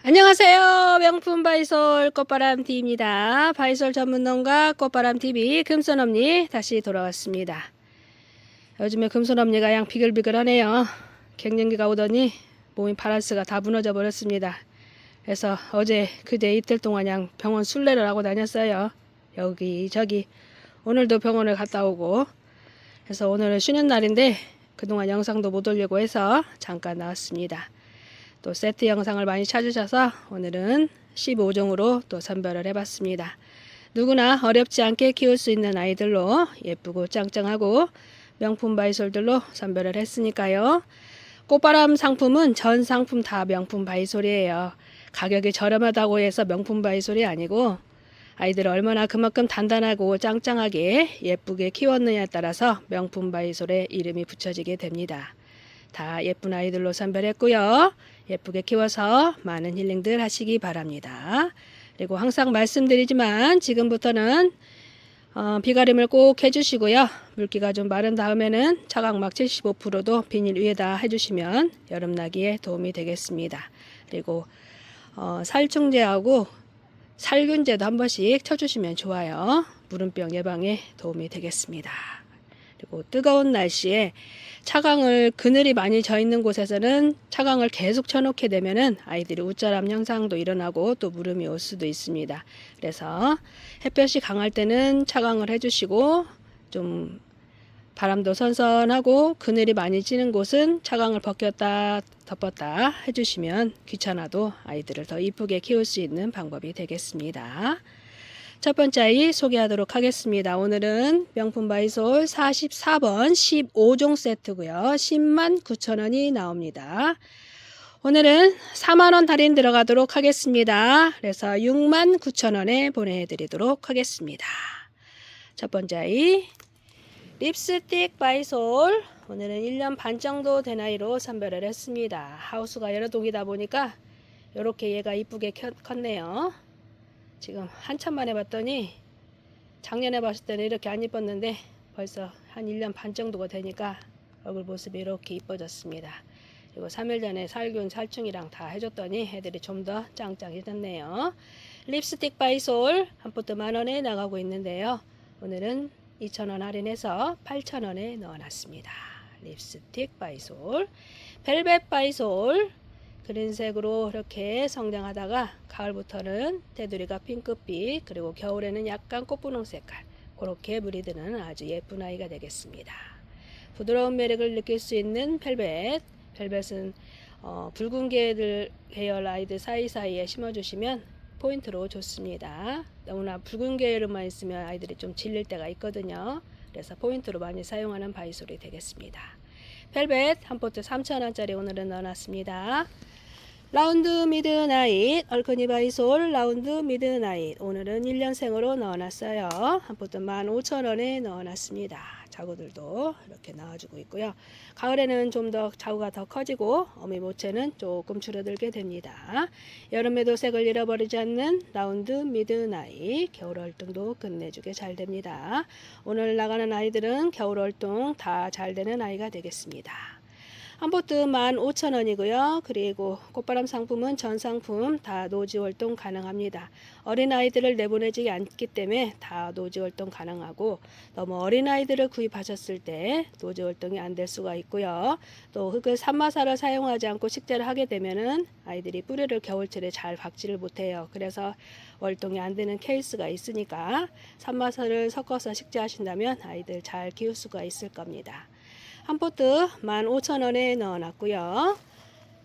안녕하세요. 명품 바이솔 꽃바람TV입니다. 바이솔 전문농가 꽃바람TV 금손언니 다시 돌아왔습니다. 요즘에 금손언니가 양 비글비글하네요. 갱년기가 오더니 몸이 바란스가 다 무너져 버렸습니다. 그래서 어제 그제 이틀 동안 양 병원 순례를 하고 다녔어요. 여기저기. 오늘도 병원을 갔다 오고. 그래서 오늘은 쉬는 날인데 그동안 영상도 못 올리고 해서 잠깐 나왔습니다. 또 세트 영상을 많이 찾으셔서 오늘은 15종으로 또 선별을 해봤습니다. 누구나 어렵지 않게 키울 수 있는 아이들로 예쁘고 짱짱하고 명품 바이솔들로 선별을 했으니까요. 꽃바람 상품은 전 상품 다 명품 바이솔이에요. 가격이 저렴하다고 해서 명품 바이솔이 아니고 아이들을 얼마나 그만큼 단단하고 짱짱하게 예쁘게 키웠느냐에 따라서 명품 바이솔의 이름이 붙여지게 됩니다. 다 예쁜 아이들로 선별했고요. 예쁘게 키워서 많은 힐링들 하시기 바랍니다. 그리고 항상 말씀드리지만 지금부터는 비가림을 꼭 해주시고요. 물기가 좀 마른 다음에는 차광막 75%도 비닐 위에다 해주시면 여름나기에 도움이 되겠습니다. 그리고 살충제하고 살균제도 한 번씩 쳐주시면 좋아요. 무름병 예방에 도움이 되겠습니다. 그리고 뜨거운 날씨에 차광을 그늘이 많이 져 있는 곳에서는 차광을 계속 쳐놓게 되면은 아이들이 웃자람 현상도 일어나고 또 무름이 올 수도 있습니다. 그래서 햇볕이 강할 때는 차광을 해주시고 좀 바람도 선선하고 그늘이 많이 지는 곳은 차광을 벗겼다 덮었다 해주시면 귀찮아도 아이들을 더 이쁘게 키울 수 있는 방법이 되겠습니다. 첫 번째 아이 소개하도록 하겠습니다. 오늘은 명품 바이솔 44번 15종 세트고요. 109,000원이 나옵니다. 오늘은 4만원 할인 들어가도록 하겠습니다. 그래서 69,000원에 보내드리도록 하겠습니다. 첫 번째 아이 립스틱 바이솔, 오늘은 1년 반 정도 된 아이로 선별을 했습니다. 하우스가 여러 동이다 보니까 이렇게 얘가 이쁘게 컸네요. 지금 한참 만에 봤더니 작년에 봤을 때는 이렇게 안 이뻤는데 벌써 한 1년 반 정도가 되니까 얼굴 모습이 이렇게 이뻐졌습니다. 그리고 3일 전에 살균 살충이랑 다 해줬더니 애들이 좀 더 짱짱해졌네요. 립스틱 바이솔 한 포트 만원에 나가고 있는데요. 오늘은 2,000원 할인해서 8,000원에 넣어놨습니다. 립스틱 바이솔, 벨벳 바이솔 그린색으로 이렇게 성장하다가 가을부터는 테두리가 핑크빛, 그리고 겨울에는 약간 꽃분홍 색깔, 그렇게 물이 드는 아주 예쁜 아이가 되겠습니다. 부드러운 매력을 느낄 수 있는 벨벳. 벨벳은 붉은 계열 아이들 사이사이에 심어주시면 포인트로 좋습니다. 너무나 붉은 계열만 있으면 아이들이 좀 질릴 때가 있거든요. 그래서 포인트로 많이 사용하는 바이솔이 되겠습니다. 벨벳 한 포트 3,000원짜리 오늘은 넣어놨습니다. 라운드 미드나잇 얼큰이 바이솔 라운드 미드나잇 오늘은 1년생으로 넣어놨어요. 한 포트 15,000원에 넣어놨습니다. 자구들도 이렇게 넣어주고 있고요. 가을에는 좀 더 자구가 더 커지고 어미 모체는 조금 줄어들게 됩니다. 여름에도 색을 잃어버리지 않는 라운드 미드나잇 겨울 활동도 끝내주게 잘 됩니다. 오늘 나가는 아이들은 겨울 활동 다 잘 되는 아이가 되겠습니다. 한 포트 15,000원이고요. 그리고 꽃바람 상품은 전 상품 다 노지 활동 가능합니다. 어린아이들을 내보내지 않기 때문에 다 노지 활동 가능하고 너무 어린아이들을 구입하셨을 때 노지 활동이 안 될 수가 있고요. 또 흙을 산마사를 사용하지 않고 식재를 하게 되면은 아이들이 뿌리를 겨울철에 잘 박지를 못해요. 그래서 월동이 안 되는 케이스가 있으니까 산마사를 섞어서 식재하신다면 아이들 잘 키울 수가 있을 겁니다. 한 포트 15,000원에 넣어놨고요.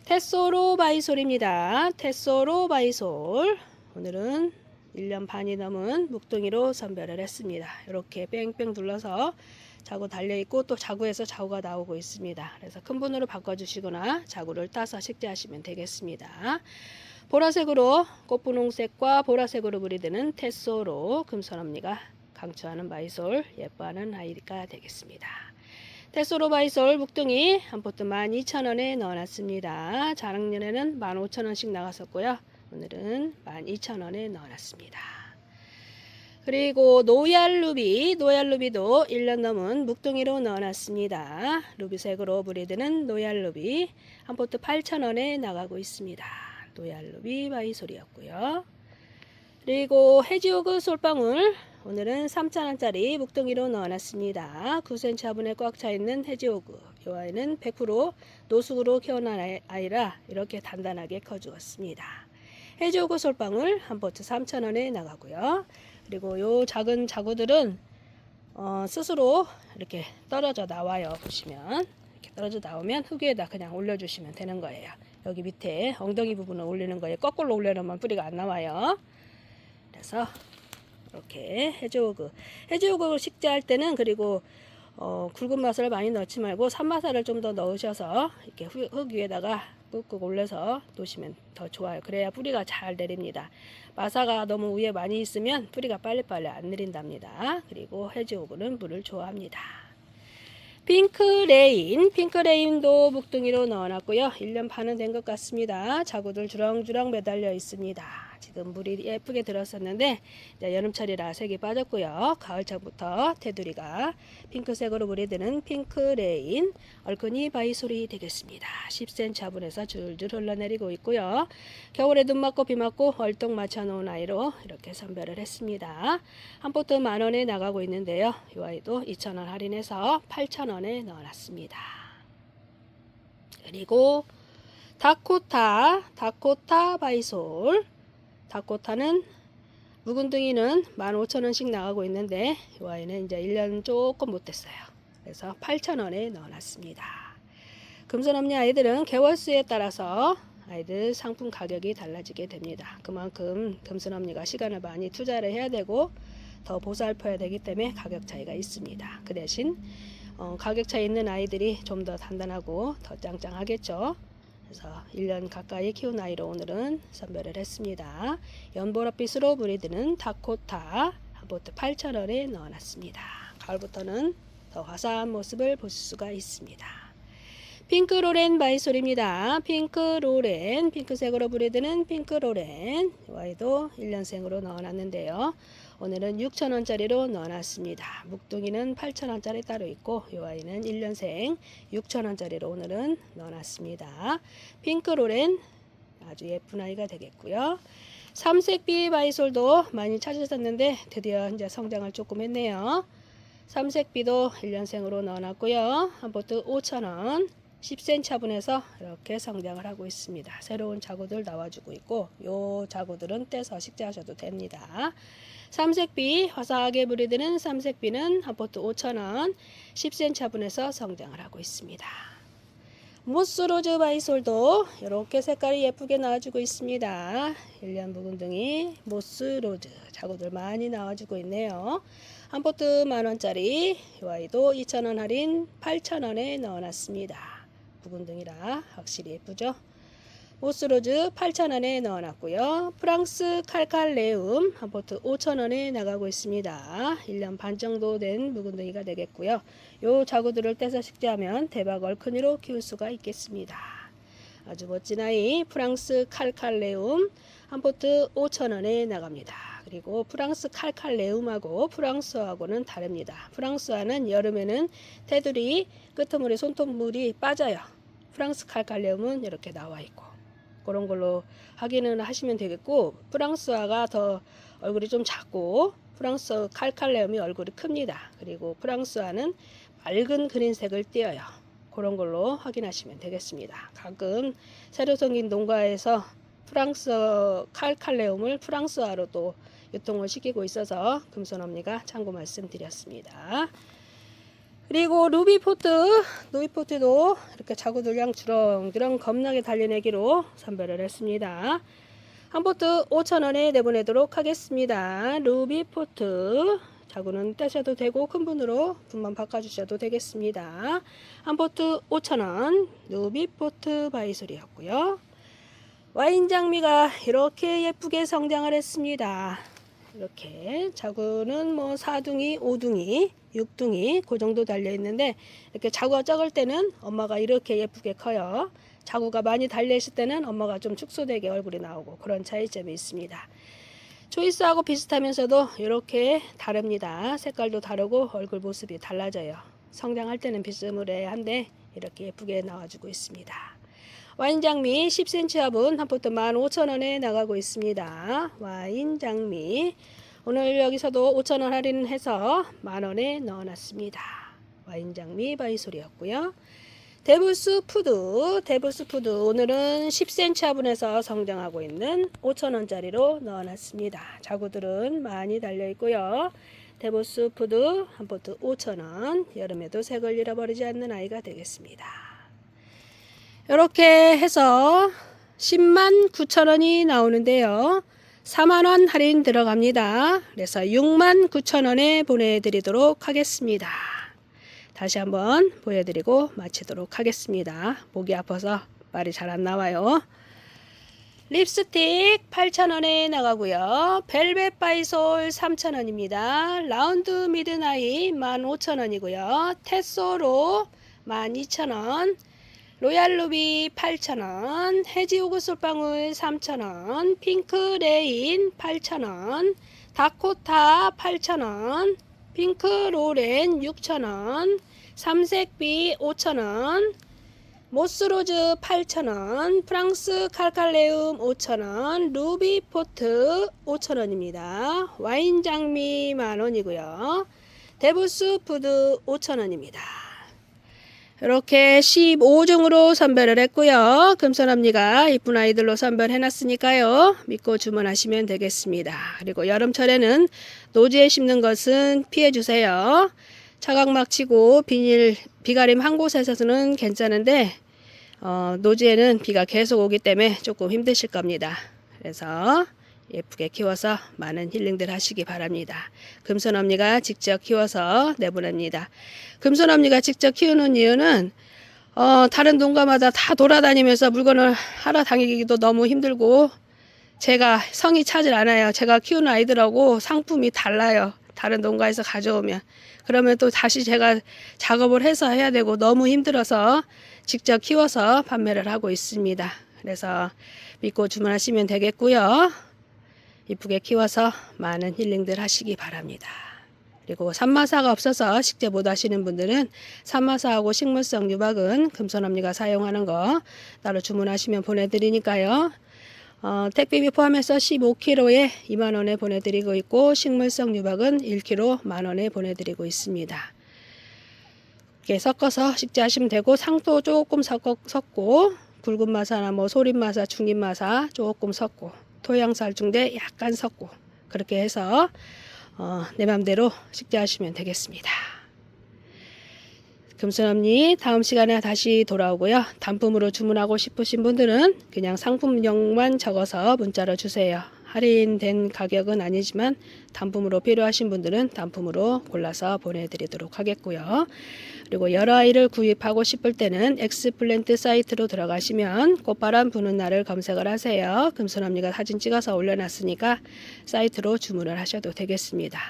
테소로 바이솔입니다. 테소로 바이솔 오늘은 1년 반이 넘은 묵둥이로 선별을 했습니다. 이렇게 뺑뺑 둘러서 자구 달려있고 또 자구에서 자구가 나오고 있습니다. 그래서 큰 분으로 바꿔주시거나 자구를 따서 식재하시면 되겠습니다. 보라색으로 꽃분홍색과 보라색으로 물이드는 테소로 금손언니가 강추하는 바이솔 예뻐하는 아이가 되겠습니다. 테소로 바이솔 묵둥이 한 포트 12,000원에 넣어놨습니다. 작년에는 15,000원씩 나갔었고요. 오늘은 12,000원에 넣어놨습니다. 그리고 노얄 루비도 1년 넘은 묵둥이로 넣어놨습니다. 루비색으로 브리드는 노얄 루비 한 포트 8,000원에 나가고 있습니다. 노얄루비 바이솔이었고요. 그리고 해지호그 솔방울 오늘은 3,000원짜리 묵둥이로 넣어놨습니다. 9cm 화분에 꽉 차있는 해지호그. 이 아이는 100% 노숙으로 키워난 아이라 이렇게 단단하게 커주었습니다. 해지호그 솔방울 한 포트 3,000원에 나가고요. 그리고 요 작은 자구들은 스스로 이렇게 떨어져 나와요. 보시면 이렇게 떨어져 나오면 흙 위에다 그냥 올려주시면 되는 거예요. 여기 밑에 엉덩이 부분을 올리는 거예요. 거꾸로 올려놓으면 뿌리가 안 나와요. 그래서 이렇게 해지호그 식재할 때는 그리고 굵은 마사를 많이 넣지 말고 산마사를 좀 더 넣으셔서 이렇게 흙 위에다가 꾹꾹 올려서 놓으시면 더 좋아요. 그래야 뿌리가 잘 내립니다. 마사가 너무 위에 많이 있으면 뿌리가 빨리빨리 안 내린답니다. 그리고 해지호그는 물을 좋아합니다. 핑크레인도 묵둥이로 넣어놨고요. 1년 반은 된 것 같습니다. 자구들 주렁주렁 매달려 있습니다. 지금 물이 예쁘게 들었었는데 이제 여름철이라 색이 빠졌고요. 가을철부터 테두리가 핑크색으로 물이 드는 핑크레인 얼큰이 바이솔이 되겠습니다. 10cm 화분에서 줄줄 흘러내리고 있고요. 겨울에 눈 맞고 비 맞고 얼똥 맞춰놓은 아이로 이렇게 선별을 했습니다. 한 포트 만원에 나가고 있는데요. 이 아이도 2,000원 할인해서 8,000원에 넣어놨습니다. 그리고 다코타 바이솔. 다코타는 묵은둥이는 15,000원씩 나가고 있는데 이 아이는 이제 1년 조금 못 됐어요. 그래서 8,000원에 넣어놨습니다. 금손엄니 아이들은 개월수에 따라서 아이들 상품 가격이 달라지게 됩니다. 그만큼 금손엄니가 시간을 많이 투자를 해야 되고 더 보살펴야 되기 때문에 가격 차이가 있습니다. 그 대신 가격 차이 있는 아이들이 좀 더 단단하고 더 짱짱하겠죠. 그래서 1년 가까이 키운 아이로 오늘은 선별을 했습니다. 연보랏빛으로 물이 드는 다코타 한 포트 8,000원에 넣어놨습니다. 가을부터는 더 화사한 모습을 보실 수가 있습니다. 핑크로렌 바이솔입니다. 핑크로렌, 핑크색으로 물이 드는 핑크로렌. 이 아이도 1년생으로 넣어놨는데요. 오늘은 6,000원짜리로 넣어놨습니다. 묵둥이는 8,000원짜리 따로 있고 이 아이는 1년생 6,000원짜리로 오늘은 넣어놨습니다. 핑크로렌 아주 예쁜 아이가 되겠고요. 삼색비 바이솔도 많이 찾으셨는데 드디어 이제 성장을 조금 했네요. 삼색비도 1년생으로 넣어놨고요. 한 포트 5,000원 10cm 화분에서 이렇게 성장을 하고 있습니다. 새로운 자구들 나와주고 있고 요 자구들은 떼서 식재하셔도 됩니다. 삼색비 화사하게 물이 드는 삼색비는 한 포트 5,000원 10cm 화분에서 성장을 하고 있습니다. 모스로즈 바이솔도 이렇게 색깔이 예쁘게 나와주고 있습니다. 1년 묵은둥이 모스로즈 자구들 많이 나와주고 있네요. 한 포트 만원짜리 이 아이도 2,000원 할인 8,000원에 넣어놨습니다. 묵은둥이라 확실히 예쁘죠. 모스로즈 8,000원에 넣어놨고요. 프랑스 칼칼레움 한 포트 5,000원에 나가고 있습니다. 1년 반 정도 된 묵은둥이가 되겠고요. 요 자구들을 떼서 식재하면 대박 얼큰이로 키울 수가 있겠습니다. 아주 멋진 아이 프랑스 칼칼레움 한 포트 5,000원에 나갑니다. 그리고 프랑스 칼칼레움하고 프랑스어하고는 다릅니다. 프랑스어는 여름에는 테두리 끄트물에 손톱물이 빠져요. 프랑스 칼칼레움은 이렇게 나와 있고 그런 걸로 확인을 하시면 되겠고 프랑스어가 더 얼굴이 좀 작고 프랑스어 칼칼레움이 얼굴이 큽니다. 그리고 프랑스어는 맑은 그린색을 띄어요. 그런 걸로 확인하시면 되겠습니다. 가끔 새로 생긴 농가에서 프랑스어 칼칼레움을 프랑스어로 또 유통을 시키고 있어서 금손엄니가 참고 말씀드렸습니다. 그리고 루비포트도 이렇게 자구들량 주렁주렁 겁나게 달려내기로 선별을 했습니다. 한 포트 5,000원에 내보내도록 하겠습니다. 루비포트 자구는 떼셔도 되고 큰 분으로 분만 바꿔주셔도 되겠습니다. 한 포트 5,000원 루비포트 바이솔이었고요. 와인장미가 이렇게 예쁘게 성장을 했습니다. 이렇게 자구는 뭐 4둥이, 5둥이, 6둥이 그 정도 달려 있는데 이렇게 자구가 적을 때는 엄마가 이렇게 예쁘게 커요. 자구가 많이 달려 있을 때는 엄마가 좀 축소되게 얼굴이 나오고 그런 차이점이 있습니다. 초이스하고 비슷하면서도 이렇게 다릅니다. 색깔도 다르고 얼굴 모습이 달라져요. 성장할 때는 비스무리한데 이렇게 예쁘게 나와주고 있습니다. 와인 장미 10cm 합은 한 포트 15,000원에 나가고 있습니다. 와인 장미 오늘 여기서도 5,000원 할인해서 만원에 넣어놨습니다. 와인 장미 바이솔이었고요. 데브스 푸드 오늘은 10cm 화분에서 성장하고 있는 5,000원짜리로 넣어놨습니다. 자구들은 많이 달려있고요. 데브스 푸드 한 포트 5,000원, 여름에도 색을 잃어버리지 않는 아이가 되겠습니다. 이렇게 해서 109,000원이 나오는데요. 4만원 할인 들어갑니다. 그래서 69,000원에 보내드리도록 하겠습니다. 다시 한번 보여드리고 마치도록 하겠습니다. 목이 아파서 말이 잘 안 나와요. 립스틱 8,000원에 나가고요. 벨벳 바이솔 3,000원입니다. 라운드 미드나잇 15,000원이고요. 테소로 12,000원. 로얄 루비 8,000원. 해지우구 솔방울 3,000원. 핑크 레인 8,000원. 다코타 8,000원. 핑크 로렌 6,000원, 삼색비 5,000원, 모스로즈 8,000원, 프랑스 칼칼레움 5,000원, 루비 포트 5,000원입니다. 와인 장미 만원이고요. 데브스 푸드 5,000원입니다. 이렇게 15종으로 선별을 했고요. 금손합리가 이쁜 아이들로 선별해놨으니까요. 믿고 주문하시면 되겠습니다. 그리고 여름철에는 노지에 심는 것은 피해주세요. 차각막 치고 비가림 한 곳에서는 괜찮은데 노지에는 비가 계속 오기 때문에 조금 힘드실 겁니다. 그래서 예쁘게 키워서 많은 힐링들 하시기 바랍니다. 금손언니가 직접 키워서 내보냅니다. 금손언니가 직접 키우는 이유는 다른 농가마다 다 돌아다니면서 물건을 하러 다니기도 너무 힘들고 제가 성이 차질 않아요. 제가 키우는 아이들하고 상품이 달라요. 다른 농가에서 가져오면. 그러면 또 다시 제가 작업을 해서 해야 되고 너무 힘들어서 직접 키워서 판매를 하고 있습니다. 그래서 믿고 주문하시면 되겠고요. 이쁘게 키워서 많은 힐링들 하시기 바랍니다. 그리고 산마사가 없어서 식재 못 하시는 분들은 산마사하고 식물성 유박은 금손언니가 사용하는 거 따로 주문하시면 보내드리니까요. 택배비 포함해서 15kg에 2만원에 보내드리고 있고 식물성 유박은 1kg 만원에 보내드리고 있습니다. 이렇게 섞어서 식재하시면 되고 상토 조금 섞고 굵은 마사나 뭐 소림 마사, 중립 마사 조금 섞고 토양살 중대 약간 섞고 그렇게 해서 내 맘대로 식재하시면 되겠습니다. 금손언니 다음 시간에 다시 돌아오고요. 단품으로 주문하고 싶으신 분들은 그냥 상품명만 적어서 문자로 주세요. 할인된 가격은 아니지만 단품으로 필요하신 분들은 단품으로 골라서 보내드리도록 하겠고요. 그리고 여러 아이를 구입하고 싶을 때는 엑스플랜트 사이트로 들어가시면 꽃바람 부는 날을 검색을 하세요. 금손언니가 사진 찍어서 올려놨으니까 사이트로 주문을 하셔도 되겠습니다.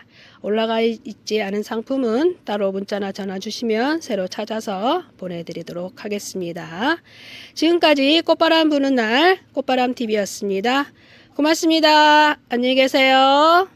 올라가 있지 않은 상품은 따로 문자나 전화 주시면 새로 찾아서 보내드리도록 하겠습니다. 지금까지 꽃바람 부는 날 꽃바람TV였습니다. 고맙습니다. 안녕히 계세요.